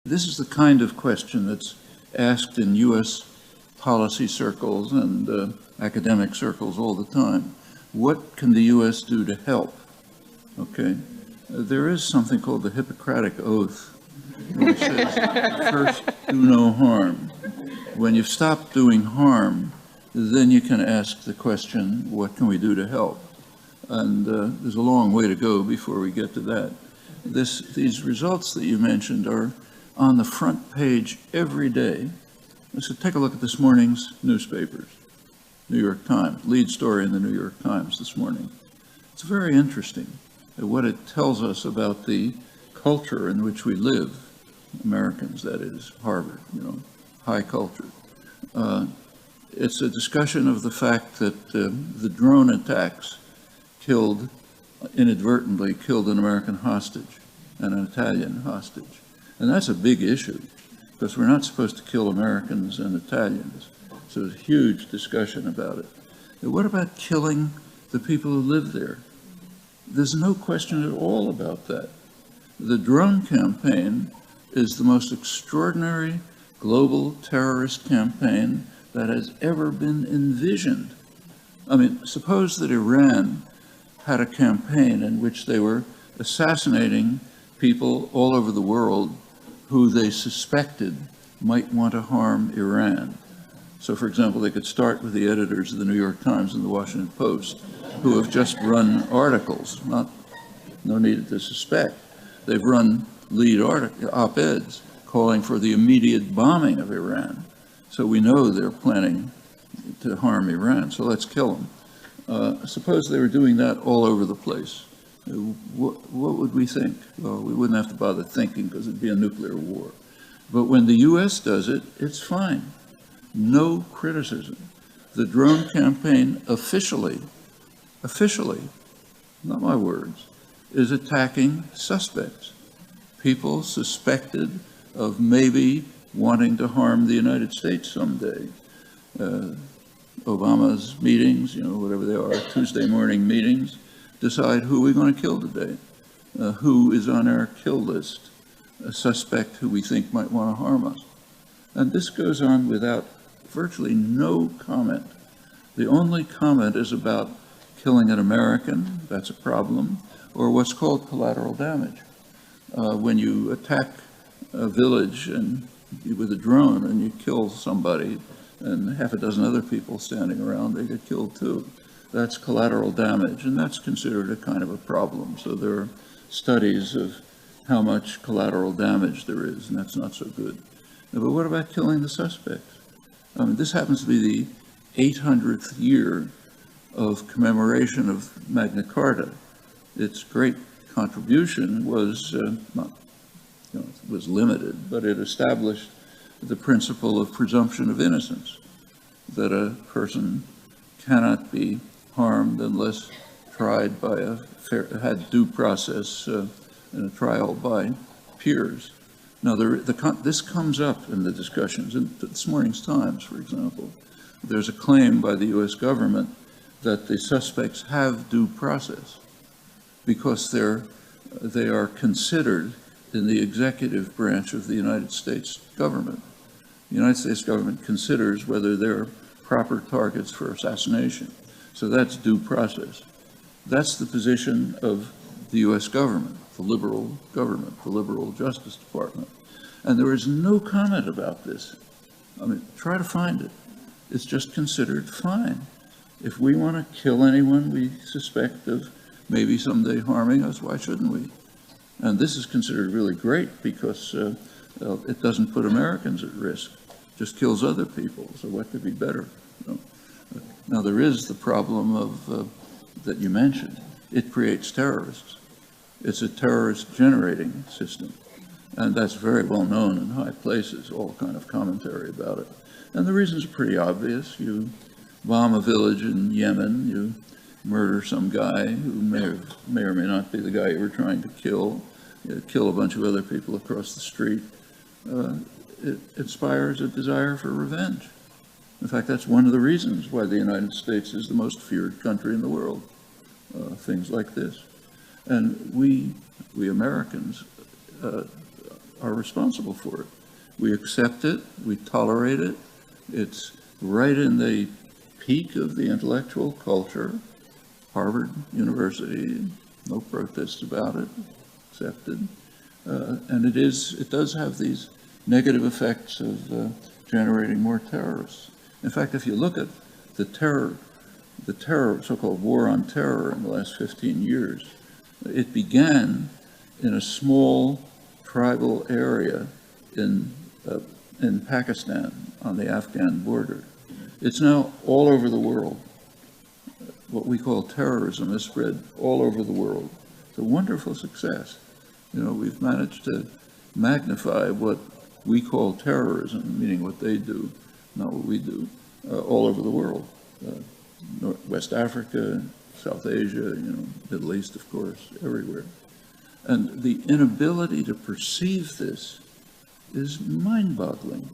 This is the kind of question that's asked in U.S. policy circles and academic circles all the time. What can the U.S. do to help? Okay, there is something called the Hippocratic Oath, which says, first, do no harm. When you've stopped doing harm, then you can ask the question, what can we do to help? And there's a long way to go before we get to that. These results that you mentioned are on the front page every day. So take a look at this morning's newspapers. New York Times, lead story in the New York Times this morning. It's very interesting what it tells us about the culture in which we live, Americans, that is, Harvard, high culture. It's a discussion of the fact that the drone attacks inadvertently killed an American hostage and an Italian hostage. And that's a big issue, because we're not supposed to kill Americans and Italians. So there's a huge discussion about it. And what about killing the people who live there? There's no question at all about that. The drone campaign is the most extraordinary global terrorist campaign that has ever been envisioned. I mean, suppose that Iran had a campaign in which they were assassinating people all over the world who they suspected might want to harm Iran. So, for example, they could start with the editors of the New York Times and the Washington Post, who have just run articles, no need to suspect. They've run lead op-eds calling for the immediate bombing of Iran. So we know they're planning to harm Iran, so let's kill them. Suppose they were doing that all over the place. What would we think? Well, we wouldn't have to bother thinking because it'd be a nuclear war. But when the U.S. does it, it's fine. No criticism. The drone campaign officially, not my words, is attacking suspects. People suspected of maybe wanting to harm the United States someday. Obama's meetings, whatever they are, Tuesday morning meetings, decide who we're going to kill today, who is on our kill list, a suspect who we think might want to harm us. And this goes on without virtually no comment. The only comment is about killing an American, that's a problem, or what's called collateral damage. When you attack a village with a drone and you kill somebody and half a dozen other people standing around, they get killed too. That's collateral damage, and that's considered a kind of a problem. So there are studies of how much collateral damage there is, and that's not so good. But what about killing the suspects? I mean, this happens to be the 800th year of commemoration of Magna Carta. Its great contribution was was limited, but it established the principle of presumption of innocence, that a person cannot be harmed unless tried by had due process in a trial by peers. Now, this comes up in the discussions in this morning's Times, for example. There's a claim by the U.S. government that the suspects have due process because they are considered in the executive branch of the United States government. The United States government considers whether they're proper targets for assassination. So that's due process. That's the position of the U.S. government, the liberal Justice Department. And there is no comment about this. I mean, try to find it. It's just considered fine. If we want to kill anyone we suspect of maybe someday harming us, why shouldn't we? And this is considered really great because it doesn't put Americans at risk, just kills other people. So what could be better? Now, there is the problem of that you mentioned. It creates terrorists. It's a terrorist generating system. And that's very well known in high places, all kind of commentary about it. And the reasons are pretty obvious. You bomb a village in Yemen, you murder some guy who may or may not be the guy you were trying to kill, you kill a bunch of other people across the street. It inspires a desire for revenge. In fact, that's one of the reasons why the United States is the most feared country in the world, things like this. And we Americans are responsible for it. We accept it, we tolerate it, it's right in the peak of the intellectual culture. Harvard University, no protests about it, accepted. And it does have these negative effects of generating more terrorists. In fact, if you look at the terror, so-called war on terror in the last 15 years, it began in a small tribal area in Pakistan on the Afghan border. It's now all over the world. What we call terrorism is spread all over the world. It's a wonderful success. You know, we've managed to magnify what we call terrorism, meaning what they do, not what we do, all over the world. West Africa, South Asia, Middle East, of course, everywhere. And the inability to perceive this is mind-boggling.